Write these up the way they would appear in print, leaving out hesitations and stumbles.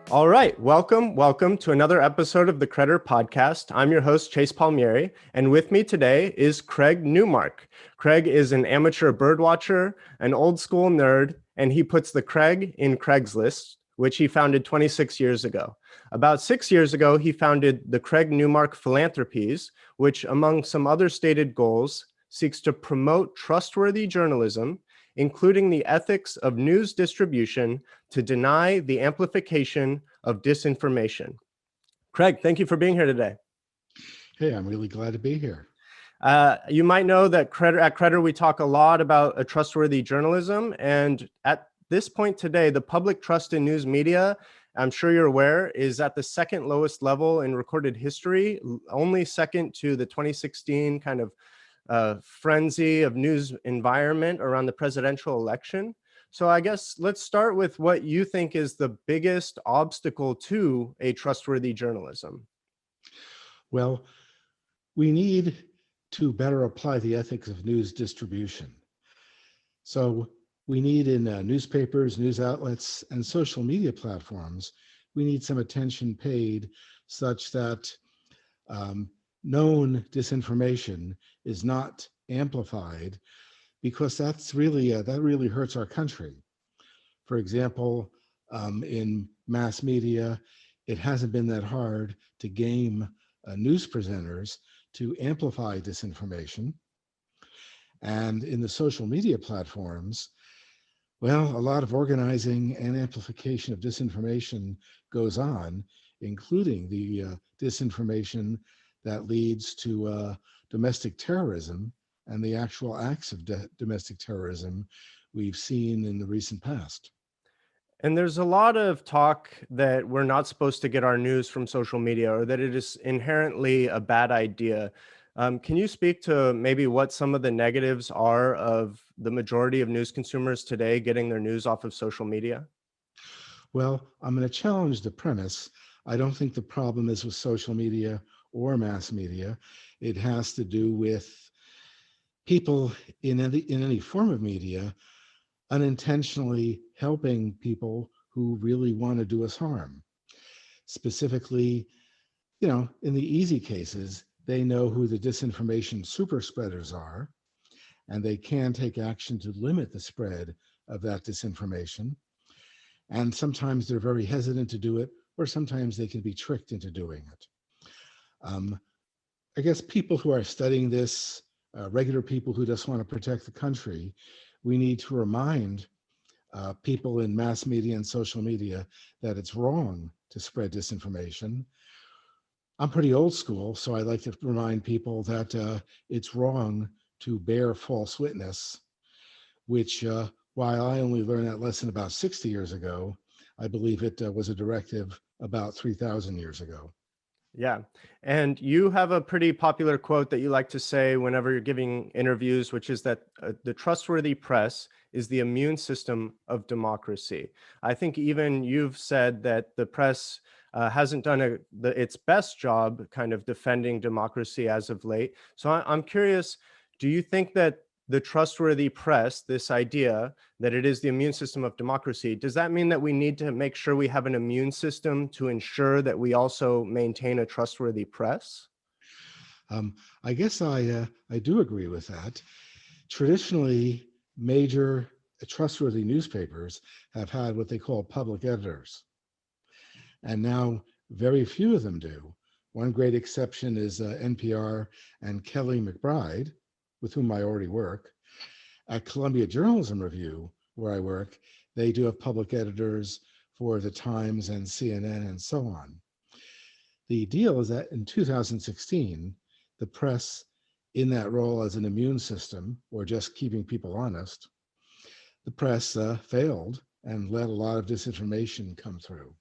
All right, welcome to another episode of the Credder Podcast. I'm your host, Chase Palmieri, and with me today is Craig Newmark. Craig is an amateur birdwatcher, an old school nerd, and he puts the Craig in Craigslist, which he founded 26 years ago. About 6 years ago, he founded the Craig Newmark Philanthropies, which, among some other stated goals, seeks to promote trustworthy journalism, including the ethics of news distribution, to deny the amplification of disinformation. Craig, thank you for being here today. Hey, I'm really glad to be here. You might know that at Credder, we talk a lot about trustworthy journalism. And at this point today, the public trust in news media, I'm sure you're aware, is at the second lowest level in recorded history, only second to the 2016 kind of frenzy of news environment around the presidential election. So I guess let's start with what you think is the biggest obstacle to a trustworthy journalism. Well, we need to better apply the ethics of news distribution. So we need in newspapers, news outlets, and social media platforms, we need some attention paid such that known disinformation is not amplified, because that really hurts our country. For example, in mass media, it hasn't been that hard to game news presenters to amplify disinformation. And in the social media platforms, well, a lot of organizing and amplification of disinformation goes on, including the disinformation that leads to domestic terrorism and the actual acts of domestic terrorism we've seen in the recent past. And there's a lot of talk that we're not supposed to get our news from social media, or that it is inherently a bad idea. Can you speak to maybe what some of the negatives are of the majority of news consumers today getting their news off of social media? Well, I'm going to challenge the premise. I don't think the problem is with social media or mass media. It has to do with people in any form of media unintentionally helping people who really want to do us harm. Specifically, in the easy cases, they know who the disinformation super spreaders are, and they can take action to limit the spread of that disinformation. And sometimes they're very hesitant to do it, or sometimes they can be tricked into doing it. I guess people who are studying this, regular people who just want to protect the country, we need to remind people in mass media and social media that it's wrong to spread disinformation. I'm pretty old school, so I like to remind people that it's wrong to bear false witness, which while I only learned that lesson about 60 years ago, I believe it was a directive about 3,000 years ago. Yeah. And you have a pretty popular quote that you like to say whenever you're giving interviews, which is that the trustworthy press is the immune system of democracy. I think even you've said that the press hasn't done its best job kind of defending democracy as of late. So I'm curious, do you think that the trustworthy press, this idea that it is the immune system of democracy, does that mean that we need to make sure we have an immune system to ensure that we also maintain a trustworthy press? I guess I do agree with that. Traditionally, major trustworthy newspapers have had what they call public editors. And now very few of them do. One great exception is NPR and Kelly McBride, with whom I already work. At Columbia Journalism Review, where I work, they do have public editors for the Times and CNN and so on. The deal is that in 2016, the press, in that role as an immune system, or just keeping people honest, the press failed and let a lot of disinformation come through.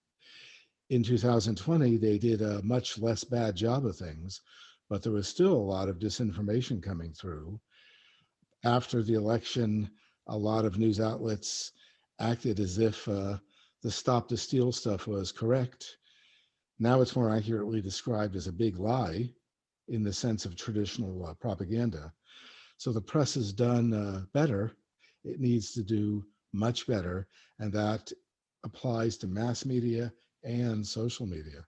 In 2020, they did a much less bad job of things, but there was still a lot of disinformation coming through. After the election, a lot of news outlets acted as if the stop the steal stuff was correct. Now it's more accurately described as a big lie in the sense of traditional propaganda. So the press has done better. It needs to do much better, and that applies to mass media and social media.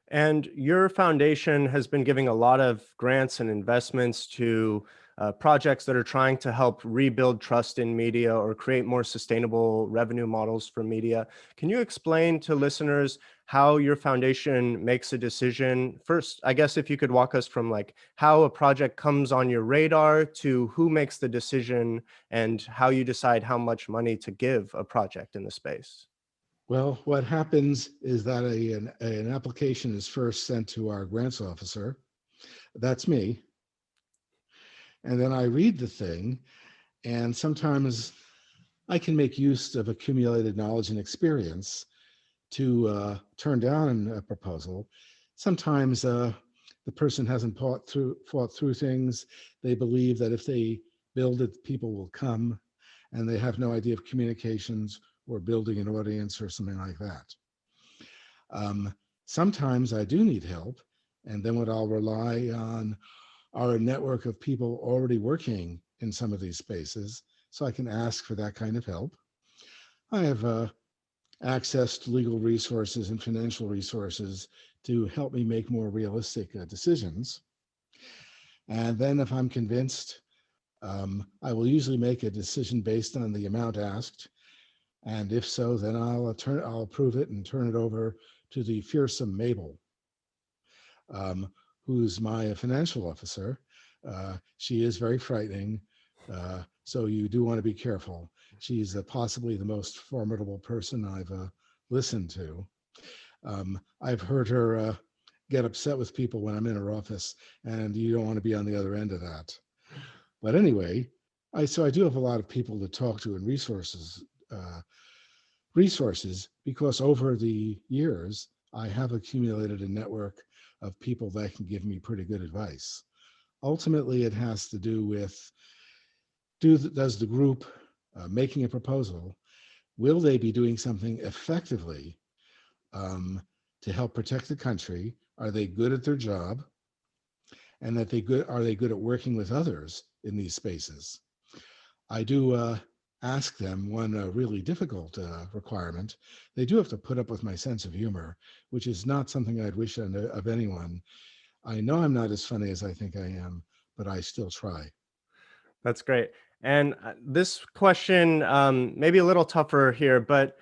And your foundation has been giving a lot of grants and investments to projects that are trying to help rebuild trust in media or create more sustainable revenue models for media. Can you explain to listeners how your foundation makes a decision? First, I guess if you could walk us from like how a project comes on your radar to who makes the decision and how you decide how much money to give a project in the space. Well, what happens is that an application is first sent to our grants officer. That's me. And then I read the thing, and sometimes I can make use of accumulated knowledge and experience to turn down a proposal. Sometimes the person hasn't thought through things. They believe that if they build it, people will come, and they have no idea of communications or building an audience or something like that. Sometimes I do need help, and then what I'll rely on are a network of people already working in some of these spaces, so I can ask for that kind of help. I have access to legal resources and financial resources to help me make more realistic decisions. And then if I'm convinced, I will usually make a decision based on the amount asked. And if so, then I'll approve it and turn it over to the fearsome Mabel, who's my financial officer. She is very frightening, so you do want to be careful. She's possibly the most formidable person I've listened to. I've heard her get upset with people when I'm in her office, and you don't want to be on the other end of that. But anyway, I do have a lot of people to talk to and resources because over the years, I have accumulated a network of people that can give me pretty good advice. Ultimately, it has to do with, does the group making a proposal, will they be doing something effectively to help protect the country? Are they good at their job? And are they good at working with others in these spaces? I do ask them one really difficult requirement. They do have to put up with my sense of humor, which is not something I'd wish of anyone. I know I'm not as funny as I think I am, but I still try. That's great. And this question may be a little tougher here, but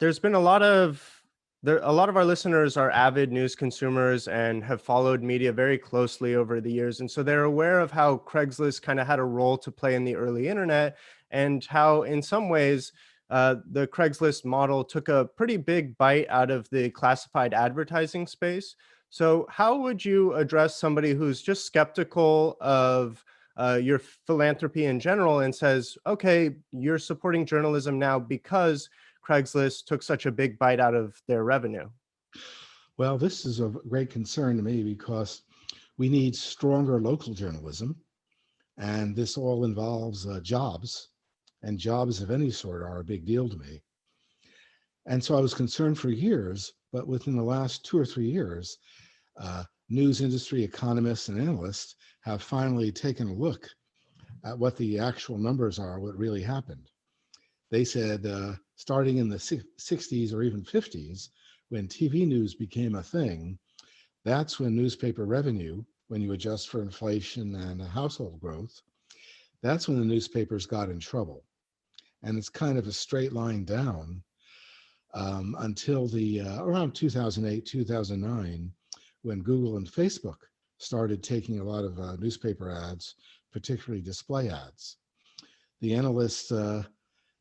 there's been a lot of our listeners are avid news consumers and have followed media very closely over the years, and so they're aware of how Craigslist kind of had a role to play in the early internet, and how in some ways the Craigslist model took a pretty big bite out of the classified advertising space. So, how would you address somebody who's just skeptical of your philanthropy in general and says, okay, you're supporting journalism now because Craigslist took such a big bite out of their revenue? Well, this is a great concern to me because we need stronger local journalism, and this all involves jobs, and jobs of any sort are a big deal to me. And so I was concerned for years, but within the last 2 or 3 years, news industry economists and analysts have finally taken a look at what the actual numbers are, what really happened. They said starting in the 60s or even 50s, when TV news became a thing, that's when newspaper revenue, when you adjust for inflation and household growth, that's when the newspapers got in trouble. And it's kind of a straight line down until around 2008, 2009, when Google and Facebook started taking a lot of newspaper ads, particularly display ads. The analysts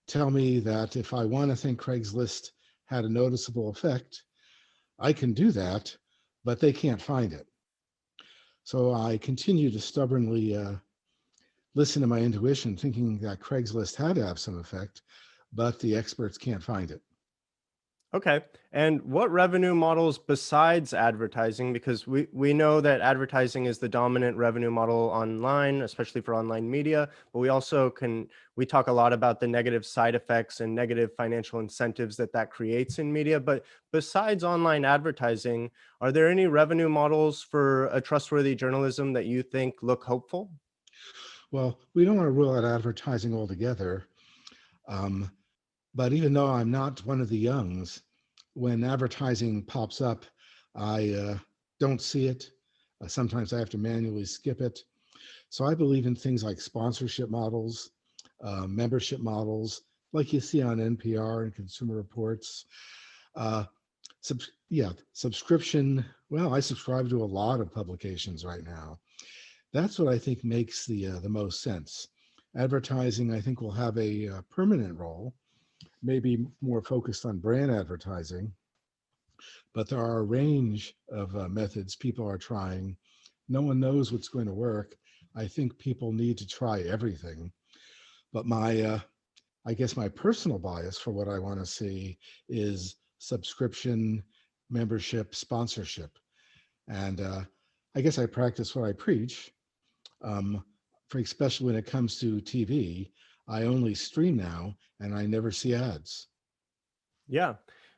tell me that if I want to think Craigslist had a noticeable effect, I can do that, but they can't find it. So I continue to stubbornly listen to my intuition, thinking that Craigslist had to have some effect, but the experts can't find it. Okay. And what revenue models besides advertising, because we know that advertising is the dominant revenue model online, especially for online media, but we talk a lot about the negative side effects and negative financial incentives that creates in media. But besides online advertising, are there any revenue models for a trustworthy journalism that you think look hopeful? Well, we don't want to rule out advertising altogether. But even though I'm not one of the youngs, when advertising pops up, I don't see it. Sometimes I have to manually skip it. So I believe in things like sponsorship models, membership models, like you see on NPR and Consumer Reports. Uh, Subscription. Well, I subscribe to a lot of publications right now. That's what I think makes the most sense. Advertising, I think, will have a permanent role, maybe more focused on brand advertising, but there are a range of methods people are trying. No one knows what's going to work. I think people need to try everything. But I guess my personal bias for what I want to see is subscription, membership, sponsorship. And I guess I practice what I preach. Especially when it comes to TV, I only stream now and I never see ads. Yeah.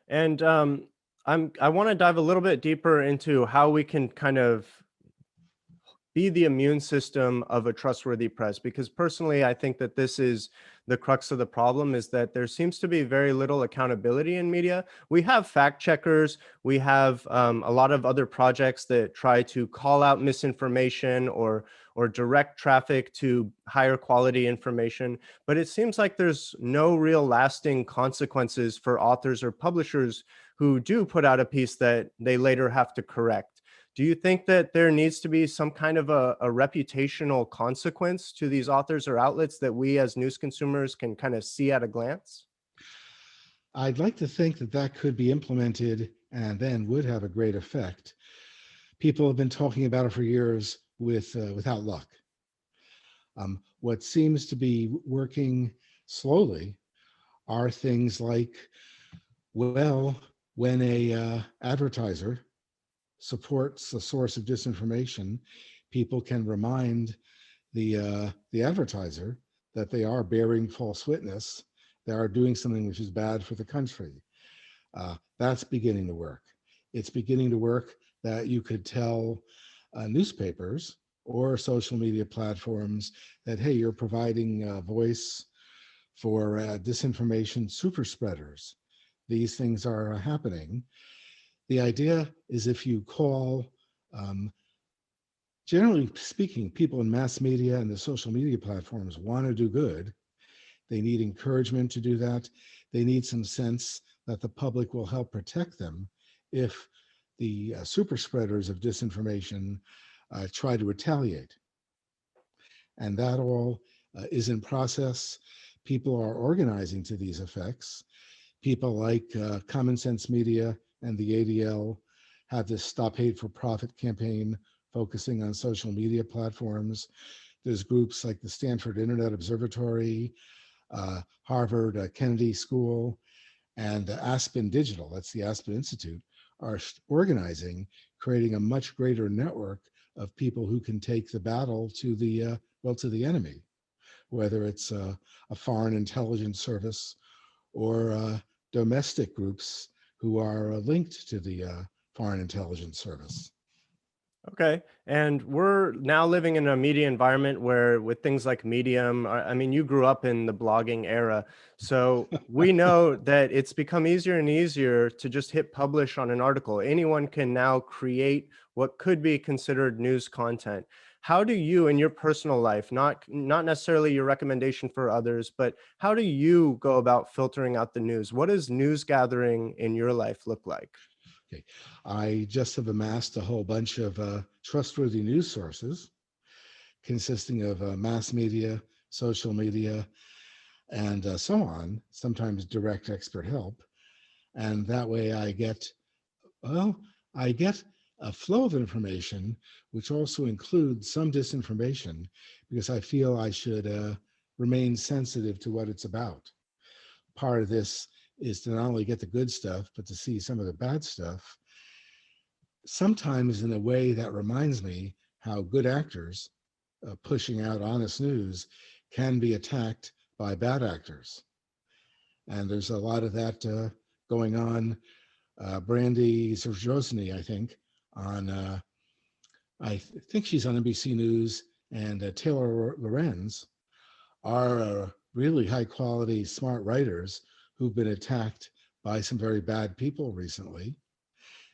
And I want to dive a little bit deeper into how we can kind of be the immune system of a trustworthy press, because personally I think that this is the crux of the problem, is that there seems to be very little accountability in media. We have fact checkers, we have a lot of other projects that try to call out misinformation or direct traffic to higher quality information, but it seems like there's no real lasting consequences for authors or publishers who do put out a piece that they later have to correct. Do you think that there needs to be some kind of a reputational consequence to these authors or outlets that we as news consumers can kind of see at a glance? I'd like to think that that could be implemented and then would have a great effect. People have been talking about it for years without luck. What seems to be working slowly are things like, well, when a advertiser supports a source of disinformation, people can remind the advertiser that they are bearing false witness, they are doing something which is bad for the country. That's beginning to work. It's beginning to work that you could tell newspapers or social media platforms that, hey, you're providing a voice for disinformation super spreaders. These things are happening. The idea is if you call, generally speaking, people in mass media and the social media platforms want to do good. They need encouragement to do that. They need some sense that the public will help protect them if the super spreaders of disinformation try to retaliate. And that all is in process. People are organizing to these effects. People like Common Sense Media and the ADL have this Stop Hate for Profit campaign focusing on social media platforms. There's groups like the Stanford Internet Observatory, Harvard Kennedy School, and Aspen Digital, that's the Aspen Institute, are organizing, creating a much greater network of people who can take the battle to the enemy, whether it's a foreign intelligence service or domestic groups who are linked to the Foreign Intelligence Service. Okay. And we're now living in a media environment where, with things like Medium, I mean, you grew up in the blogging era. So we know that it's become easier and easier to just hit publish on an article. Anyone can now create what could be considered news content. How do you, in your personal life, not necessarily your recommendation for others, but how do you go about filtering out the news? What does news gathering in your life look like? Okay. I just have amassed a whole bunch of trustworthy news sources consisting of mass media, social media, and so on, sometimes direct expert help. And that way I get a flow of information, which also includes some disinformation, because I feel I should remain sensitive to what it's about. Part of this is to not only get the good stuff, but to see some of the bad stuff, sometimes in a way that reminds me how good actors pushing out honest news can be attacked by bad actors. And there's a lot of that going on. Brandy Zerjosny, I think, on I think she's on NBC News, and Taylor Lorenz are really high quality, smart writers who've been attacked by some very bad people recently.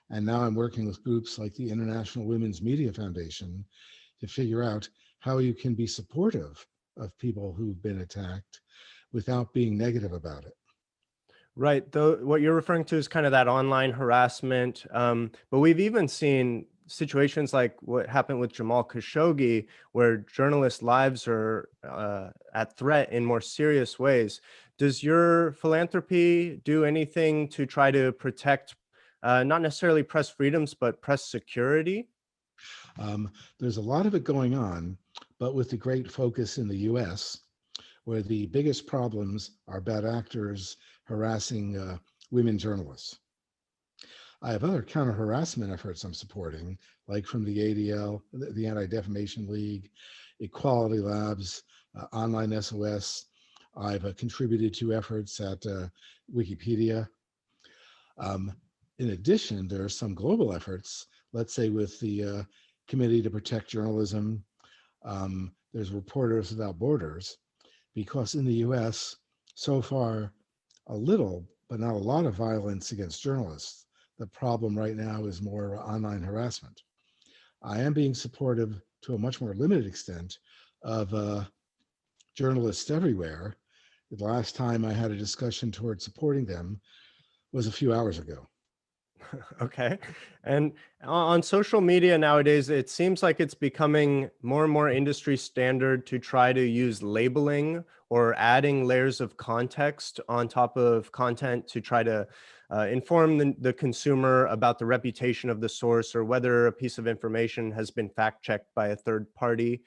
And now I'm working with groups like the International Women's Media Foundation to figure out how you can be supportive of people who've been attacked without being negative about it. Right. Though what you're referring to is kind of that online harassment. But we've even seen situations like what happened with Jamal Khashoggi, where journalists' lives are at threat in more serious ways. Does your philanthropy do anything to try to protect not necessarily press freedoms, but press security? There's a lot of it going on, but with the great focus in the US, where the biggest problems are bad actors harassing women journalists. I have other counter harassment efforts I'm supporting, like from the ADL, the Anti-Defamation League, Equality Labs, Online SOS. I've contributed to efforts at Wikipedia. Um, in addition, there are some global efforts, let's say with the Committee to Protect Journalism. There's Reporters Without Borders, because in the US, so far, a little, but not a lot of violence against journalists. The problem right now is more online harassment. I am being supportive to a much more limited extent of journalists everywhere. The last time I had a discussion toward supporting them was a few hours ago. Okay. And on social media nowadays, it seems like it's becoming more and more industry standard to try to use labeling or adding layers of context on top of content to try to inform the consumer about the reputation of the source or whether a piece of information has been fact checked by a third party.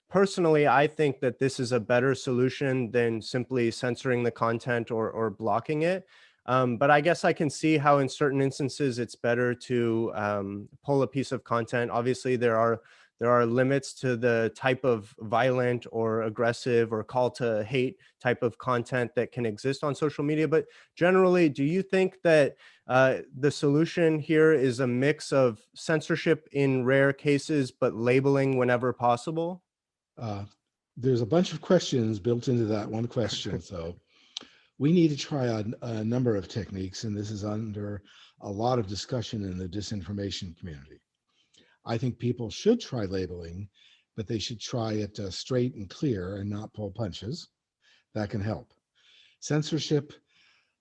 Personally, I think that this is a better solution than simply censoring the content or blocking it. But I guess I can see how in certain instances it's better to pull a piece of content. Obviously, there are limits to the type of violent or aggressive or call to hate type of content that can exist on social media. But generally, do you think that the solution here is a mix of censorship in rare cases, but labeling whenever possible? Uh, there's a bunch of questions built into that one question. So we need to try a number of techniques, and this is under a lot of discussion in the disinformation community. I think people should try labeling, but they should try it straight and clear and not pull punches. That can help. Censorship,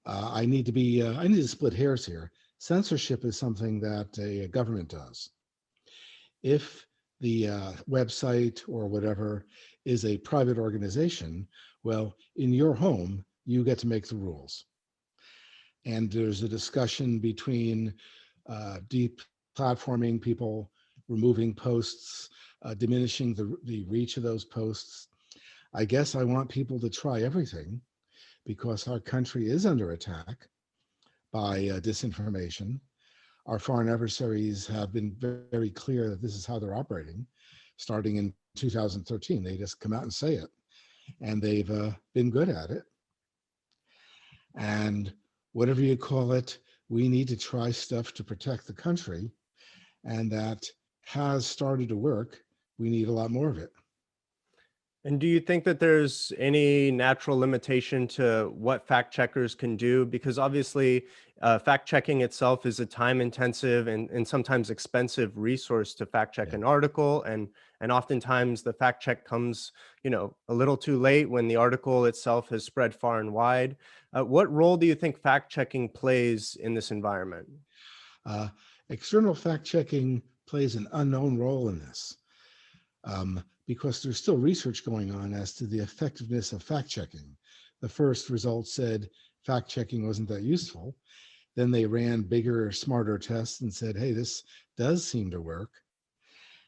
I need to split hairs here. Censorship is something that a government does. If the website or whatever is a private organization, well, in your home, you get to make the rules. And there's a discussion between deplatforming people, removing posts, diminishing the reach of those posts. I guess I want people to try everything because our country is under attack by disinformation. Our foreign adversaries have been very clear that this is how they're operating. Starting in 2013, they just come out and say it, and they've been good at it. And whatever you call it, we need to try stuff to protect the country, and that has started to work. We need a lot more of it. And do you think that there's any natural limitation to what fact checkers can do? Because obviously, fact checking itself is a time intensive and sometimes expensive resource to fact check an article. And oftentimes the fact check comes, a little too late when the article itself has spread far and wide. What role do you think fact checking plays in this environment? Uh, External fact checking plays an unknown role in this. Because there's still research going on as to the effectiveness of fact checking. The first results said fact checking wasn't that useful. Then they ran bigger, smarter tests and said, hey, this does seem to work.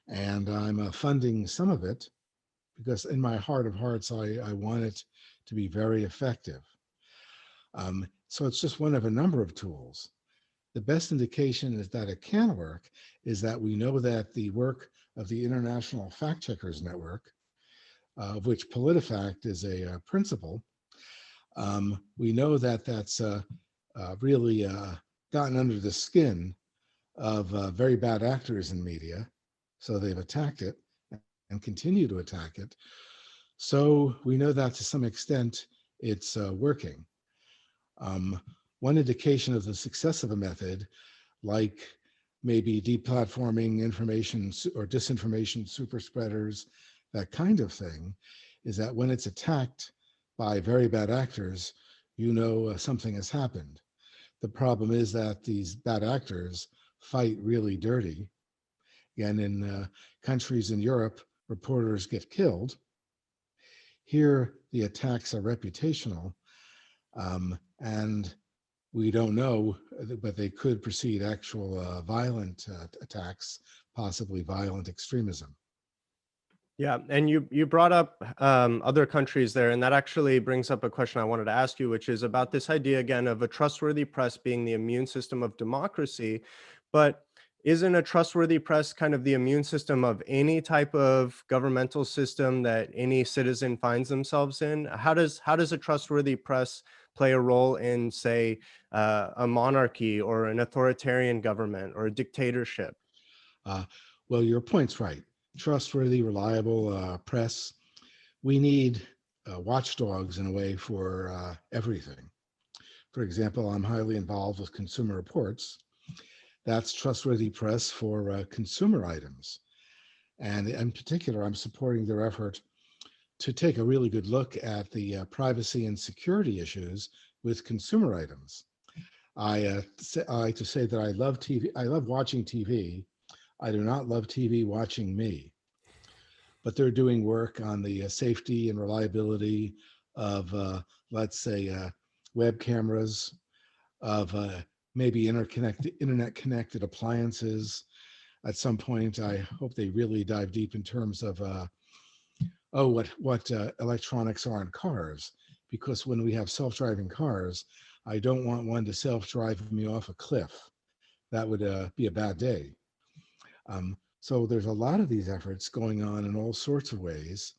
And I'm funding some of it because in my heart of hearts, I want it to be very effective. So it's just one of a number of tools. The best indication is that it can work is that we know that the work of the International Fact Checkers Network, of which PolitiFact is a principal, we know that that's really gotten under the skin of very bad actors in media. So they've attacked it and continue to attack it. So we know that to some extent it's working. One indication of the success of a method, like maybe deplatforming information or disinformation super spreaders, that kind of thing, is that when it's attacked by very bad actors, something has happened. The problem is that these bad actors fight really dirty. And in countries in Europe, reporters get killed. Here, the attacks are reputational, and we don't know, but they could precede actual violent attacks, possibly violent extremism. Yeah, and you brought up other countries there, and that actually brings up a question I wanted to ask you, which is about this idea again of a trustworthy press being the immune system of democracy. But isn't a trustworthy press kind of the immune system of any type of governmental system that any citizen finds themselves in? How does a trustworthy press play a role in, say, a monarchy or an authoritarian government or a dictatorship? Uh, well, your point's right. Trustworthy, reliable press. We need watchdogs in a way for everything. For example, I'm highly involved with Consumer Reports. That's trustworthy press for consumer items. And in particular, I'm supporting their effort to take a really good look at the privacy and security issues with consumer items. I like to say that I love TV. I love watching TV. I do not love TV watching me. But they're doing work on the safety and reliability of, let's say, web cameras, of maybe internet connected appliances. At some point, I hope they really dive deep in terms of what electronics are in cars, because when we have self-driving cars, I don't want one to self-drive me off a cliff. That would be a bad day. So there's a lot of these efforts going on in all sorts of ways.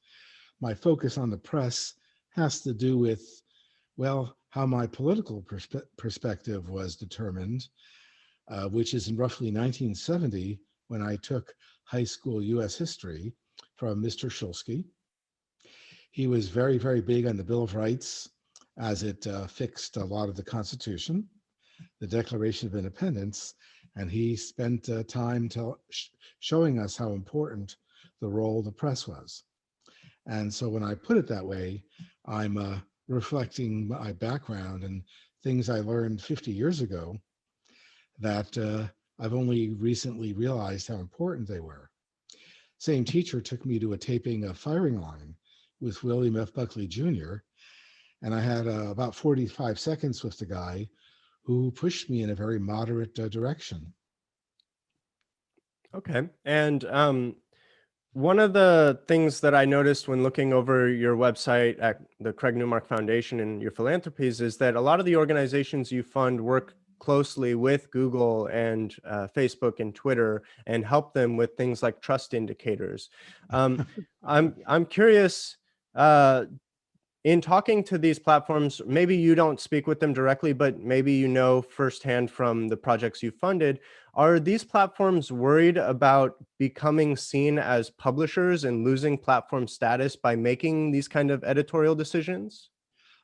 My focus on the press has to do with, well, how my political perspective was determined, which is in roughly 1970 when I took high school US history from Mr. Shulsky. He was very, very big on the Bill of Rights as it fixed a lot of the Constitution, the Declaration of Independence, and he spent time showing us how important the role of the press was. And so when I put it that way, I'm reflecting my background and things I learned 50 years ago that I've only recently realized how important they were. Same teacher took me to a taping of Firing Line with William F. Buckley Jr., and I had about 45 seconds with the guy who pushed me in a very moderate direction. Okay. And one of the things that I noticed when looking over your website at the Craig Newmark Foundation and your philanthropies is that a lot of the organizations you fund work closely with Google and Facebook and Twitter and help them with things like trust indicators. I'm curious, in talking to these platforms, maybe you don't speak with them directly, but maybe you know firsthand from the projects you funded, are these platforms worried about becoming seen as publishers and losing platform status by making these kind of editorial decisions?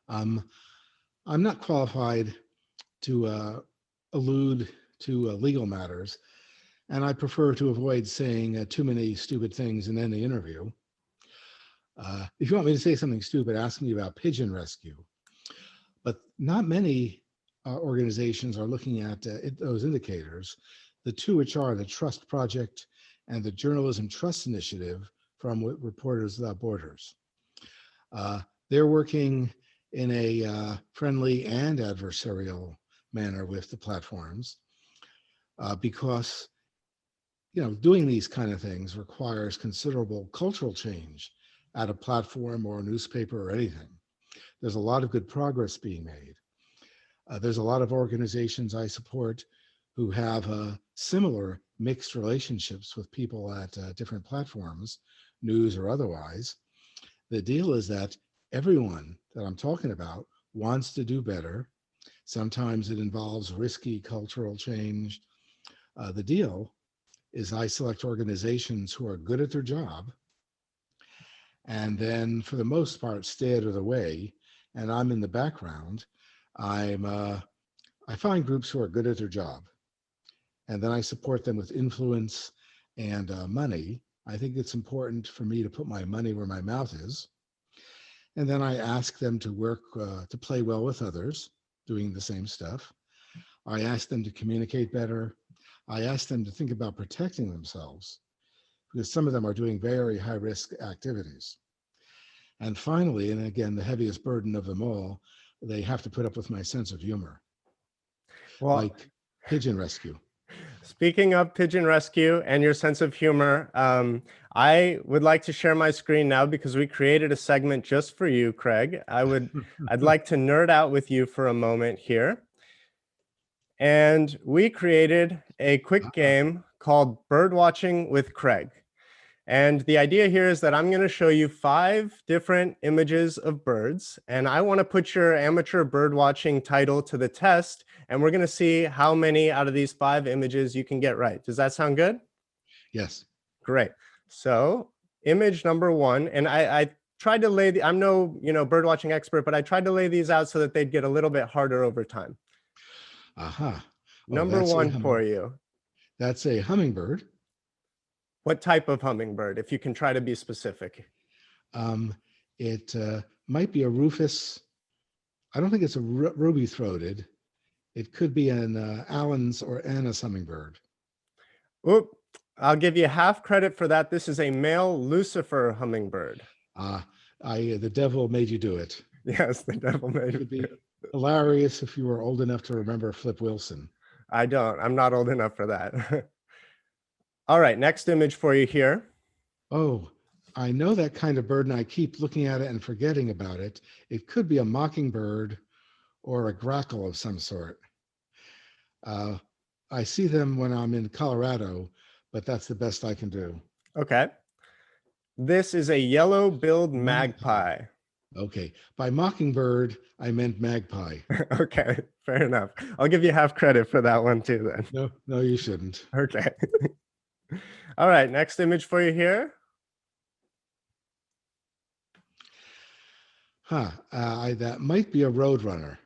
I'm not qualified to allude to legal matters, and I prefer to avoid saying too many stupid things in any interview. If you want me to say something stupid, ask me about pigeon rescue. But not many organizations are looking at those indicators, the two which are the Trust Project and the Journalism Trust Initiative from Reporters Without Borders. They're working in a friendly and adversarial manner with the platforms because doing these kind of things requires considerable cultural change at a platform or a newspaper or anything. There's a lot of good progress being made. There's a lot of organizations I support who have similar mixed relationships with people at different platforms, news or otherwise. The deal is that everyone that I'm talking about wants to do better. Sometimes it involves risky cultural change. The deal is I select organizations who are good at their job and then for the most part stay out of the way, and I'm in the background. I'm I find groups who are good at their job, and then I support them with influence and money. I think it's important for me to put my money where my mouth is. And then I ask them to work, to play well with others, doing the same stuff. I ask them to communicate better. I ask them to think about protecting themselves because some of them are doing very high risk activities. And finally, and again, the heaviest burden of them all, they have to put up with my sense of humor, Well, like pigeon rescue. speaking of pigeon rescue and your sense of humor, I would like to share my screen now because we created a segment just for you, Craig. I'd like to nerd out with you for a moment here. And we created a quick game called Birdwatching with Craig. And the idea here is that I'm going to show you 5 different images of birds, and I want to put your amateur birdwatching title to the test, and we're going to see how many out of these 5 images you can get right. Does that sound good? Yes. Great. So image number 1, and I tried to lay, I'm no birdwatching expert, but I tried to lay these out so that they'd get a little bit harder over time. Aha. Number 1 for you. That's a hummingbird. What type of hummingbird, if you can try to be specific? It might be a rufous. I don't think it's a ruby-throated. It could be an Allen's or Anna's hummingbird. Oop, I'll give you half credit for that. This is a male Lucifer hummingbird. The devil made you do it. Yes, the devil made it. Would be hilarious if you were old enough to remember Flip Wilson. I don't. I'm not old enough for that. All right, next image for you here. Oh, I know that kind of bird, and I keep looking at it and forgetting about it. It could be a mockingbird or a grackle of some sort. I see them when I'm in Colorado, but that's the best I can do. Okay. This is a yellow-billed magpie. Okay. By mockingbird, I meant magpie. Okay, fair enough. I'll give you half credit for that one too then. No, you shouldn't. Okay. All right, next image for you here. That might be a roadrunner.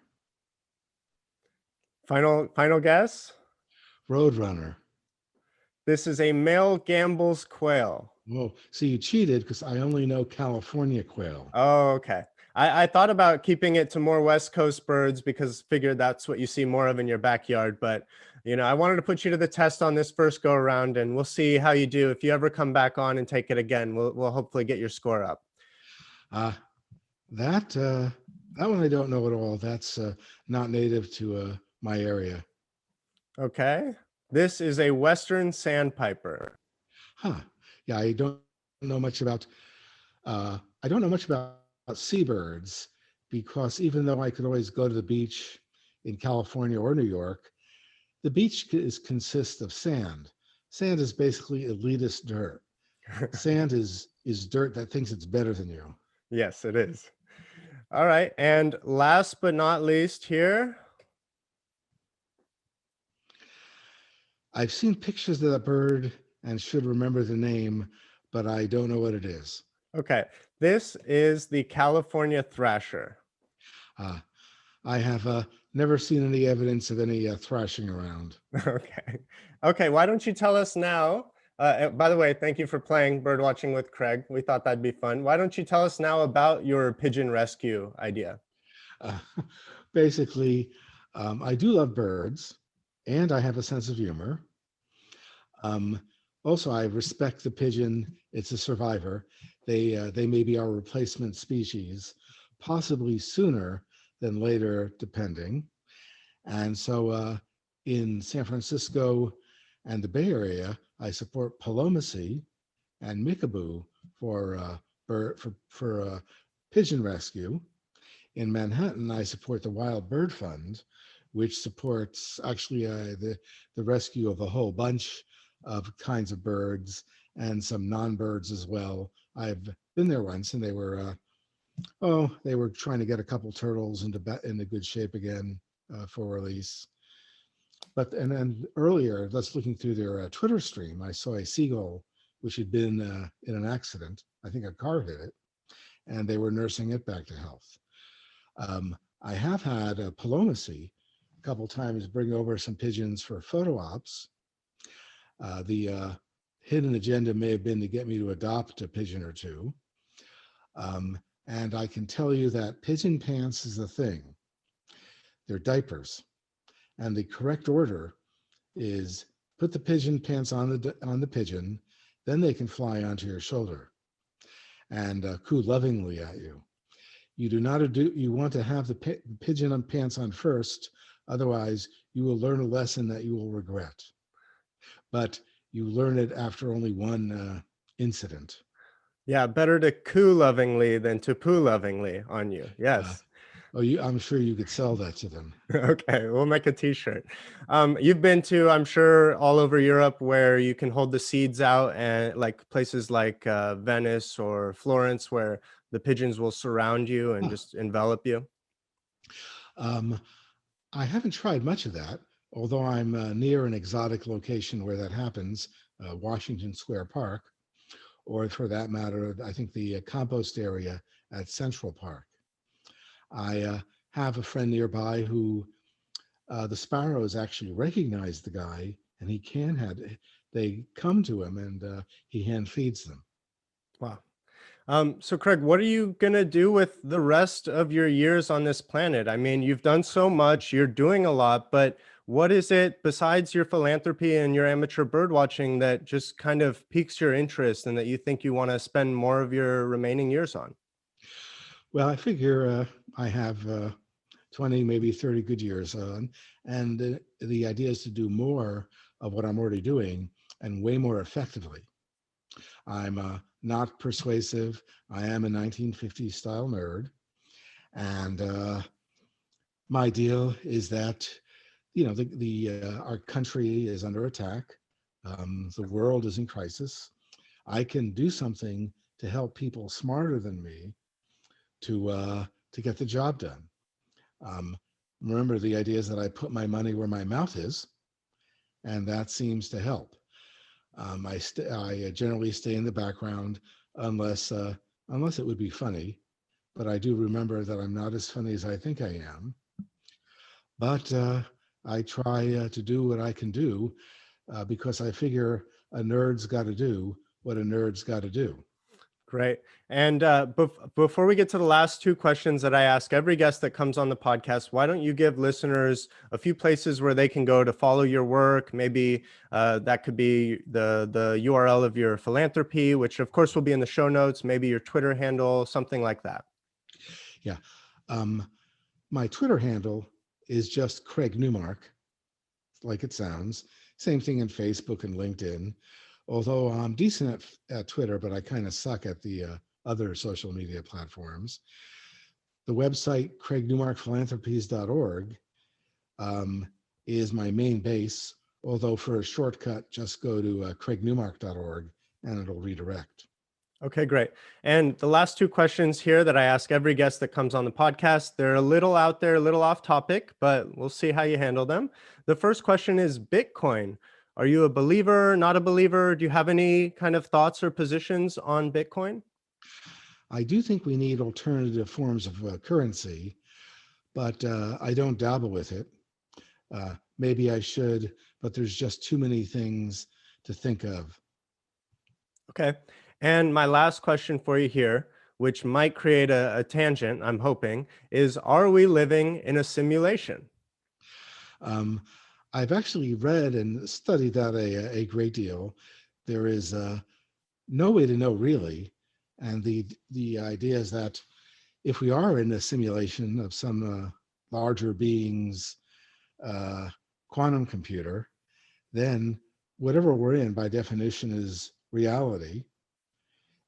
Final guess? Roadrunner. This is a male Gambel's quail. Whoa, see, you cheated because I only know California quail. Oh, okay. I thought about keeping it to more West Coast birds because figured that's what you see more of in your backyard. But, I wanted to put you to the test on this first go around, and we'll see how you do. If you ever come back on and take it again, we'll hopefully get your score up. That one I don't know at all. That's not native to my area. Okay. This is a Western sandpiper. Yeah, I don't know much about seabirds because even though I could always go to the beach in California or New York, the beach consists of sand. Sand is basically elitist dirt. Sand is dirt that thinks it's better than you. Yes, it is. All right. And last but not least here. I've seen pictures of that bird and should remember the name, but I don't know what it is. Okay. This is the California thrasher. I have never seen any evidence of any thrashing around. Okay. Why don't you tell us now? By the way, thank you for playing Birdwatching with Craig. We thought that'd be fun. Why don't you tell us now about your pigeon rescue idea? Basically, I do love birds, and I have a sense of humor. Also, I respect the pigeon. It's a survivor. They may be our replacement species, possibly sooner than later, depending. And so in San Francisco and the Bay Area, I support Palomacy and Mickaboo for pigeon rescue. In Manhattan, I support the Wild Bird Fund, which supports actually the rescue of a whole bunch of kinds of birds and some non-birds as well. I've been there once, and they were trying to get a couple turtles into good shape again for release. And then earlier, just looking through their Twitter stream, I saw a seagull which had been in an accident. I think a car hit it, and they were nursing it back to health. I have had Palomacy couple times bring over some pigeons for photo ops. The hidden agenda may have been to get me to adopt a pigeon or two. And I can tell you that pigeon pants is a thing. They're diapers. And the correct order is put the pigeon pants on the pigeon, then they can fly onto your shoulder and coo lovingly at you. You want to have the pigeon pants on first, otherwise you will learn a lesson that you will regret. But you learn it after only one incident. Yeah, better to coo lovingly than to poo lovingly on you. Yes. I'm sure you could sell that to them. Okay, we'll make a t-shirt. You've been to, I'm sure, all over Europe where you can hold the seeds out, and like places like Venice or Florence where the pigeons will surround you and just envelop you. I haven't tried much of that, although I'm near an exotic location where that happens, Washington Square Park, or for that matter, I think the compost area at Central Park. I have a friend nearby who the sparrows actually recognize the guy, and they come to him and he hand feeds them. Wow. So Craig, what are you going to do with the rest of your years on this planet? I mean, you've done so much, you're doing a lot, but what is it besides your philanthropy and your amateur bird watching that just kind of piques your interest and that you think you want to spend more of your remaining years on? Well, I figure I have 20, maybe 30 good years on, and the idea is to do more of what I'm already doing and way more effectively. I'm not persuasive. I am a 1950s style nerd. And my deal is that, our country is under attack. The world is in crisis. I can do something to help people smarter than me to get the job done. Remember, the idea is that I put my money where my mouth is, and that seems to help. I generally stay in the background unless it would be funny, but I do remember that I'm not as funny as I think I am. But I try to do what I can do because I figure a nerd's got to do what a nerd's got to do. Great. And before we get to the last two questions that I ask every guest that comes on the podcast, why don't you give listeners a few places where they can go to follow your work? Maybe that could be the URL of your philanthropy, which of course will be in the show notes, maybe your Twitter handle, something like that. Yeah. My Twitter handle is just Craig Newmark, like it sounds. Same thing in Facebook and LinkedIn. Although I'm decent at Twitter, but I kind of suck at the other social media platforms. The website, craignewmarkphilanthropies.org, is my main base, although for a shortcut, just go to craignewmark.org and it'll redirect. Okay, great. And the last two questions here that I ask every guest that comes on the podcast, they're a little out there, a little off topic, but we'll see how you handle them. The first question is Bitcoin. Are you a believer, not a believer? Do you have any kind of thoughts or positions on Bitcoin? I do think we need alternative forms of currency, but I don't dabble with it. Maybe I should, but there's just too many things to think of. Okay. And my last question for you here, which might create a tangent, I'm hoping, is are we living in a simulation? I've actually read and studied that a great deal. There is no way to know really. And the idea is that if we are in a simulation of some larger being's quantum computer, then whatever we're in by definition is reality.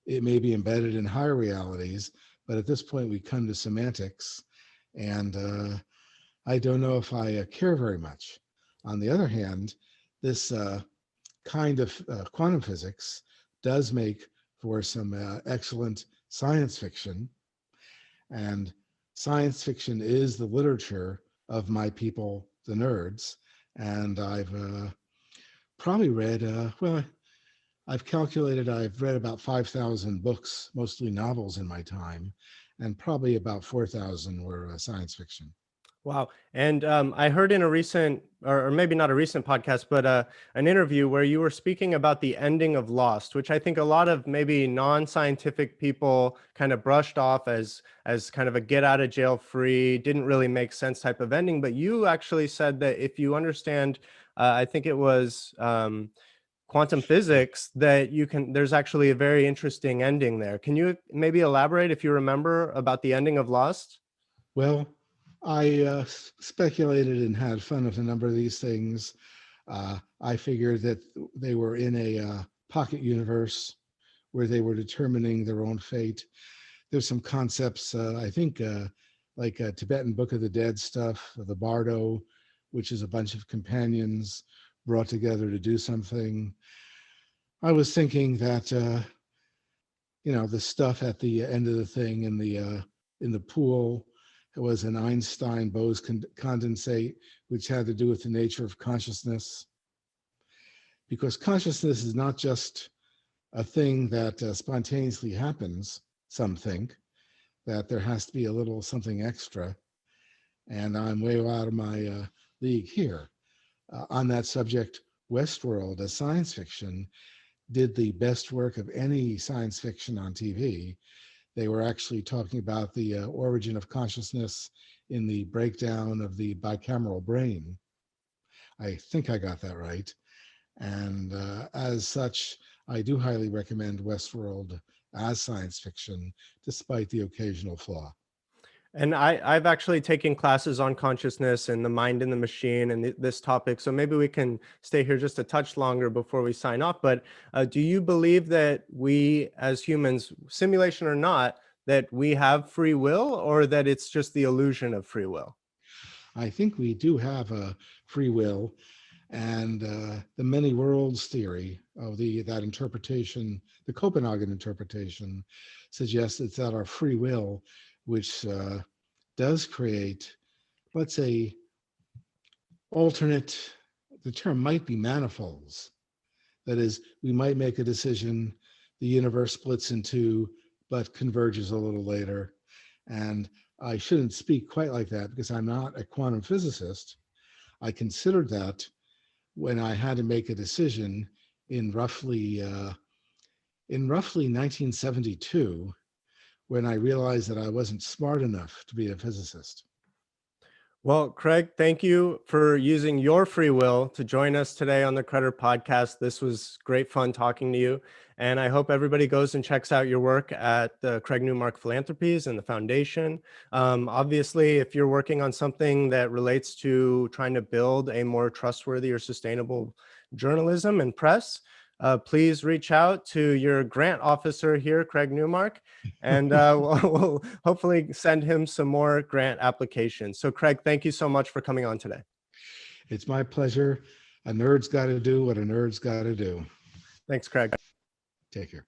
It may be embedded in higher realities, but at this point we come to semantics, and I don't know if I care very much. On the other hand, this kind of quantum physics does make for some excellent science fiction, and science fiction is the literature of my people, the nerds, and I've probably read, I've calculated I've read about 5,000 books, mostly novels in my time, and probably about 4,000 were science fiction. Wow. And I heard in a recent, or maybe not a recent podcast, but an interview where you were speaking about the ending of Lost, which I think a lot of maybe non-scientific people kind of brushed off as kind of a get out of jail free, didn't really make sense type of ending. But you actually said that if you understand, I think it was quantum physics, that there's actually a very interesting ending there. Can you maybe elaborate, if you remember, about the ending of Lost? Well, I speculated and had fun with a number of these things. I figured that they were in a pocket universe where they were determining their own fate. There's some concepts, I think, like Tibetan Book of the Dead stuff, the Bardo, which is a bunch of companions brought together to do something. I was thinking that, the stuff at the end of the thing in the pool, it was an Einstein Bose condensate, which had to do with the nature of consciousness. Because consciousness is not just a thing that spontaneously happens, some think, that there has to be a little something extra. And I'm way out of my league here. On that subject, Westworld, as science fiction, did the best work of any science fiction on TV. They were actually talking about the origin of consciousness in the breakdown of the bicameral brain. I think I got that right. And as such, I do highly recommend Westworld as science fiction, despite the occasional flaw. And I've actually taken classes on consciousness and the mind and the machine and this topic. So maybe we can stay here just a touch longer before we sign off. But do you believe that we as humans, simulation or not, that we have free will, or that it's just the illusion of free will? I think we do have a free will. And the many worlds theory of that interpretation, the Copenhagen interpretation, suggests it's that our free will, which does create, let's say, alternate, the term might be manifolds. That is, we might make a decision, the universe splits in two, but converges a little later. And I shouldn't speak quite like that because I'm not a quantum physicist. I considered that when I had to make a decision in roughly 1972, when I realized that I wasn't smart enough to be a physicist. Well, Craig, thank you for using your free will to join us today on the Credder Podcast. This was great fun talking to you. And I hope everybody goes and checks out your work at the Craig Newmark Philanthropies and the foundation. Obviously, if you're working on something that relates to trying to build a more trustworthy or sustainable journalism and press, please reach out to your grant officer here, Craig Newmark, and we'll hopefully send him some more grant applications. So Craig, thank you so much for coming on today. It's my pleasure. A nerd's got to do what a nerd's got to do. Thanks, Craig. Take care.